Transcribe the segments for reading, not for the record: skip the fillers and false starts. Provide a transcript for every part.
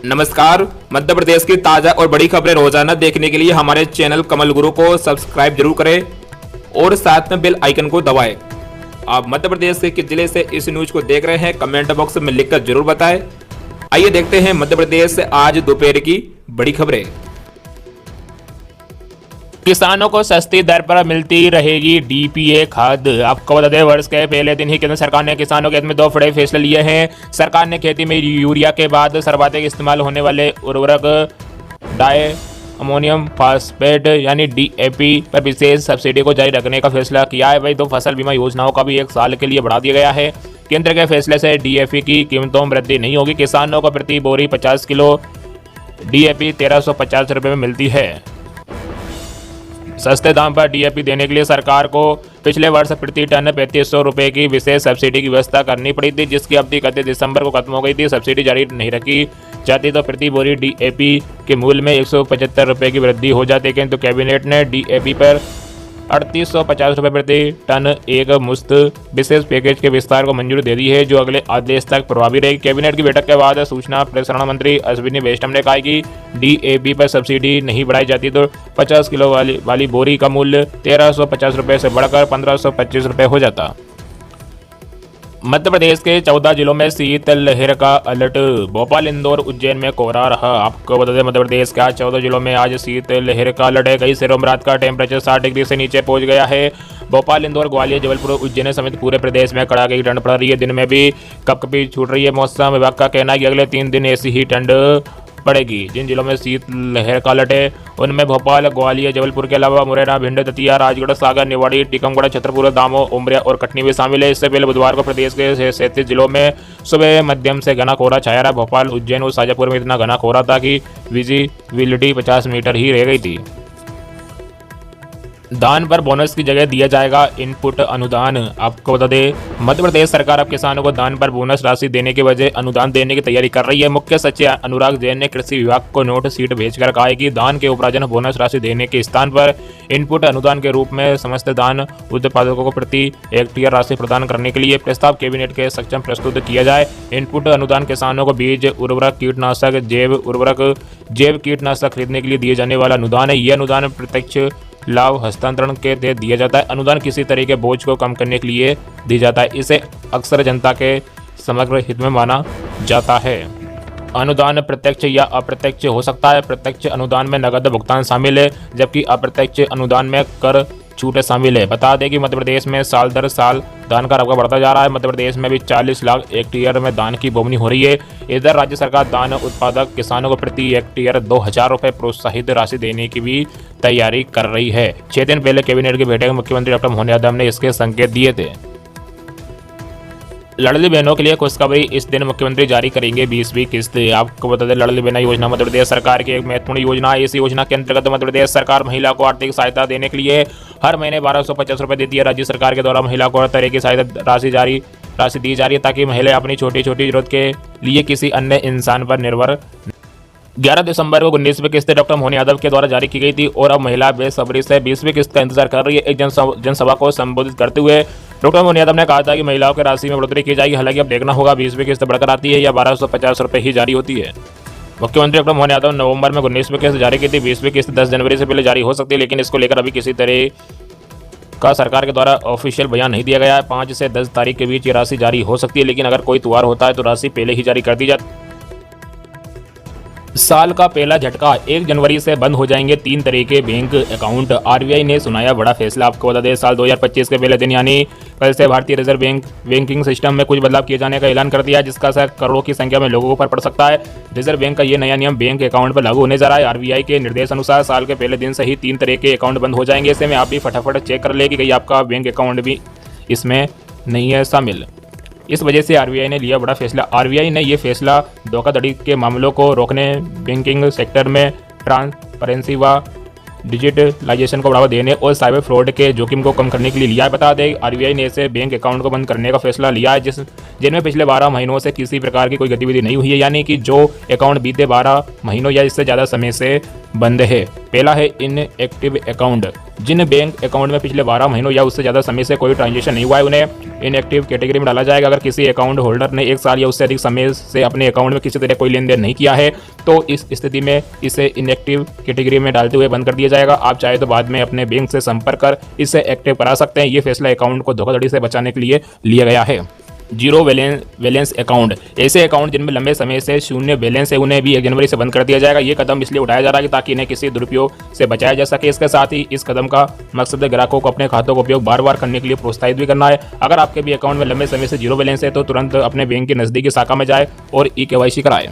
नमस्कार। मध्य प्रदेश की ताज़ा और बड़ी खबरें रोजाना देखने के लिए हमारे चैनल कमल गुरु को सब्सक्राइब जरूर करें और साथ में बेल आइकन को दबाएं। आप मध्य प्रदेश के किस जिले से इस न्यूज को देख रहे हैं कमेंट बॉक्स में लिखकर जरूर बताएं। आइए देखते हैं मध्य प्रदेश से आज दोपहर की बड़ी खबरें। किसानों को सस्ती दर पर मिलती रहेगी डीपीए खाद। आपको बता दें, वर्ष के पहले दिन ही केंद्र सरकार ने किसानों के हित में 2 बड़े फैसले लिए हैं। सरकार ने खेती में यूरिया के बाद सर्वाधिक इस्तेमाल होने वाले उर्वरक डाई अमोनियम फॉस्फेट यानी डीएपी पर विशेष सब्सिडी को जारी रखने का फैसला किया है। वही 2 फसल बीमा योजनाओं का भी 1 साल के लिए बढ़ा दिया गया है। केंद्र के फैसले से डीएपी की कीमतों में वृद्धि नहीं होगी। किसानों को प्रति बोरी 50 किलो डीएपी 1350 रुपये में मिलती है। सस्ते दाम पर डीएपी देने के लिए सरकार को पिछले वर्ष प्रति टन 3500 रुपये की विशेष सब्सिडी की व्यवस्था करनी पड़ी थी, जिसकी अवधि 31 दिसंबर को खत्म हो गई थी। सब्सिडी जारी नहीं रखी जाती तो प्रति बोरी डीएपी के मूल्य में 175 रुपये की वृद्धि हो जाती, किंतु कैबिनेट ने डीएपी पर 3850 रुपये प्रति टन एक मुश्त विशेष पैकेज के विस्तार को मंजूरी दे दी है, जो अगले आदेश तक प्रभावी रहेगी। कैबिनेट की बैठक के बाद सूचना प्रसारण मंत्री अश्विनी वैष्णव ने कहा कि डीएपी पर सब्सिडी नहीं बढ़ाई जाती तो 50 किलो वाली बोरी का मूल्य 1350 रुपये से बढ़कर 1525 रुपये हो जाता। मध्य प्रदेश के 14 जिलों में शीतलहर का अलर्ट। भोपाल, इंदौर, उज्जैन में कोहरा रहा। आपको बता दें, मध्य प्रदेश के आज 14 जिलों में आज शीतलहर का अलर्ट है। कई शहरों में रात का टेम्परेचर 60 डिग्री से नीचे पहुंच गया है। भोपाल, इंदौर, ग्वालियर, जबलपुर, उज्जैन समेत पूरे प्रदेश में कड़ाके की ठंड पड़ रही है। दिन में भी कपकपी छूट रही है। मौसम विभाग का कहना है कि अगले 3 दिन ऐसी ही ठंड पड़ेगी। जिन जिलों में शीतलहर का अलर्ट है उनमें भोपाल, ग्वालियर, जबलपुर के अलावा मुरैना, भिंड, दतिया, राजगढ़, सागर, निवाड़ी, टीकमगढ़, छतरपुर, दामोह, उमरिया और कटनी भी शामिल है। इससे पहले बुधवार को प्रदेश के 37 जिलों में सुबह मध्यम से घना कोहरा छाया रहा। भोपाल, उज्जैन और शाजापुर में इतना घना कोहरा था कि विजिबिलिटी 50 मीटर ही रह गई थी। दान पर बोनस की जगह दिया जाएगा इनपुट अनुदान। आपको बता दें, मध्य प्रदेश सरकार अब किसानों को दान पर बोनस राशि देने के बजाय अनुदान देने की तैयारी कर रही है। मुख्य सचिव अनुराग जैन ने कृषि विभाग को नोट शीट भेजकर कहा है कि दान के उपराजन बोनस राशि देने के स्थान पर इनपुट अनुदान के रूप में समस्त दान उत्पादकों को प्रति हेक्टेयर राशि प्रदान करने के लिए प्रस्ताव कैबिनेट के सक्षम प्रस्तुत किया जाए। इनपुट अनुदान किसानों को बीज, उर्वरक, कीटनाशक, जैव कीटनाशक खरीदने के लिए दिए जाने वाला अनुदान है। यह अनुदान प्रत्यक्ष लाभ हस्तांतरण के तहत दिया जाता है। अनुदान किसी तरह के बोझ को कम करने के लिए दिया जाता है। इसे अक्सर जनता के समग्र हित में माना जाता है। अनुदान प्रत्यक्ष या अप्रत्यक्ष हो सकता है। प्रत्यक्ष अनुदान में नगद भुगतान शामिल है, जबकि अप्रत्यक्ष अनुदान में कर छूट शामिल है। बता दें कि मध्य प्रदेश में साल दर साल दान का रकबा बढ़ता जा रहा है। मध्य प्रदेश में भी 40 लाख हेक्टेयर में दान की बोवनी हो रही है। इधर राज्य सरकार दान उत्पादक किसानों को प्रति हेक्टेयर 2000 रुपये प्रोत्साहित राशि देने की भी तैयारी कर रही है। 6 दिन पहले कैबिनेट की बैठक में मुख्यमंत्री डॉक्टर मोहन यादव ने इसके संकेत दिए थे। लाडली बहनों के लिए खुशखबरी, इस दिन मुख्यमंत्री जारी करेंगे 20वीं किस्त। आपको बता दें, लाडली बहना योजना मध्य प्रदेश सरकार की एक महत्वपूर्ण योजना है। इस योजना के अंतर्गत मध्य प्रदेश सरकार महिला को आर्थिक सहायता देने के लिए हर महीने 1250 रुपये देती है। राज्य सरकार के द्वारा महिला को हर तरह की सहायता राशि दी जा रही है, ताकि महिलाएं अपनी छोटी छोटी जरूरत के लिए किसी अन्य इंसान पर निर्भर। 11 दिसंबर को 19वीं किस्त डॉक्टर मोहन यादव के द्वारा जारी की गई थी और अब महिला बेसब्री से 20वीं किस्त का इंतजार कर रही है। एक जनसभा को संबोधित करते हुए डॉक्टर मोहन यादव ने कहा था कि महिलाओं की राशि में बढ़ोतरी की जाएगी। हालांकि अब देखना होगा 20वीं किस्त बढ़कर आती है या 1250 रुपये ही जारी होती है। मुख्यमंत्री डॉक्टर मोहन यादव ने नवंबर में 19वीं किस्त जारी की थी। 20वीं किस्त 10 जनवरी से पहले जारी हो सकती है, लेकिन इसको लेकर अभी किसी तरह का सरकार के द्वारा ऑफिशियल बयान नहीं दिया गया है। 5 से 10 तारीख के बीच ये राशि जारी हो सकती है, लेकिन अगर कोई त्योहार होता है तो राशि पहले ही जारी कर दी जाती है। साल का पहला झटका, 1 जनवरी से बंद हो जाएंगे 3 तरह के बैंक अकाउंट। आरबीआई ने सुनाया बड़ा फैसला। आपको बता दें, साल 2025 के पहले दिन यानी कल से भारतीय रिजर्व बैंक बैंकिंग सिस्टम में कुछ बदलाव किए जाने का ऐलान कर दिया है, जिसका असर करोड़ों की संख्या में लोगों पर पड़ सकता है। रिजर्व बैंक का ये नया नियम बैंक अकाउंट पर लागू होने जा रहा है। आरबीआई के निर्देशानुसार साल के पहले दिन से ही 3 तरह के अकाउंट बंद हो जाएंगे। ऐसे में आप भी फटाफट चेक कर ले कि कहीं आपका बैंक अकाउंट भी इसमें नहीं है शामिल। इस वजह से आरबीआई ने लिया बड़ा फैसला। आरबीआई ने यह फैसला धोखाधड़ी के मामलों को रोकने, बैंकिंग सेक्टर में ट्रांसपेरेंसी व डिजिटलाइजेशन को बढ़ावा देने और साइबर फ्रॉड के जोखिम को कम करने के लिए लिया है। बता दें, आरबीआई ने ऐसे बैंक अकाउंट को बंद करने का फैसला लिया है जिनमें पिछले 12 महीनों से किसी प्रकार की कोई गतिविधि नहीं हुई है, यानी कि जो अकाउंट बीते 12 महीनों या इससे ज़्यादा समय से बंद है। पहला है इनएक्टिव अकाउंट। जिन बैंक अकाउंट में पिछले 12 महीनों या उससे ज़्यादा समय से कोई ट्रांजेक्शन नहीं हुआ है उन्हें इनएक्टिव कैटेगरी में डाला जाएगा। अगर किसी अकाउंट होल्डर ने 1 साल या उससे अधिक समय से अपने अकाउंट में किसी तरह कोई लेन देन नहीं किया है तो इस स्थिति में इसे इनएक्टिव कैटेगरी में डालते हुए बंद कर दिया जाएगा। आप चाहे तो बाद में अपने बैंक से संपर्क कर इसे एक्टिव करा सकते हैं। ये फैसला अकाउंट को धोखाधड़ी से बचाने के लिए लिया गया है। जीरो बैलेंस अकाउंट, ऐसे अकाउंट जिनमें लंबे समय से शून्य बैलेंस है उन्हें भी 1 जनवरी से बंद कर दिया जाएगा। ये कदम इसलिए उठाया जा रहा है ताकि इन्हें किसी दुरुपयोग से बचाया जा सके। इसके साथ ही इस कदम का मकसद ग्राहकों को अपने खातों का उपयोग बार बार करने के लिए प्रोत्साहित भी करना है। अगर आपके भी अकाउंट में लंबे समय से जीरो बैलेंस है तो तुरंत अपने बैंक की नज़दीकी शाखा में जाए और KYC कराएं।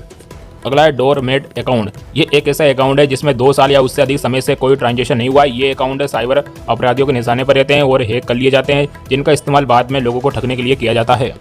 अगला है डोरमेट अकाउंट। ये एक ऐसा अकाउंट है जिसमें 2 साल या उससे अधिक समय से कोई ट्रांजेक्शन नहीं हुआ है। ये अकाउंट साइबर अपराधियों के निशाने पर रहते हैं और हैक कर लिए जाते हैं, जिनका इस्तेमाल बाद में लोगों को ठगने के लिए किया जाता है।